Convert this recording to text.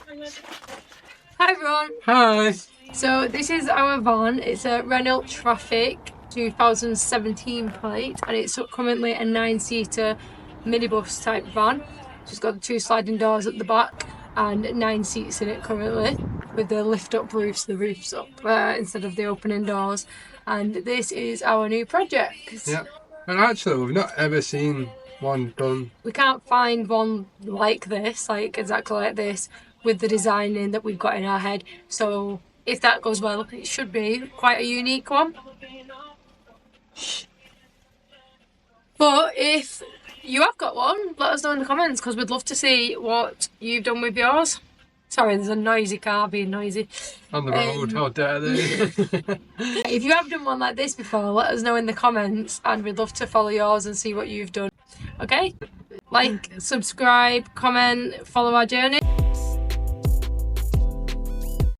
Hi everyone. Hi. So this is our van. It's a Renault Trafic 2017 plate, and it's currently a 9-seater minibus type van. It's got the 2 sliding doors at the back and 9 seats in it currently, with the lift up roofs, the roofs up instead of the opening doors. And this is our new project. Yeah, and actually we've not ever seen one done. We can't find one like this, like exactly like this, with the designing that we've got in our head. So if that goes well, it should be quite a unique one. But if you have got one, let us know in the comments, because we'd love to see what you've done with yours. Sorry, there's a noisy car being noisy. On the road, how dare they? If you have done one like this before, let us know in the comments, and we'd love to follow yours and see what you've done. Okay? Like, subscribe, comment, follow our journey.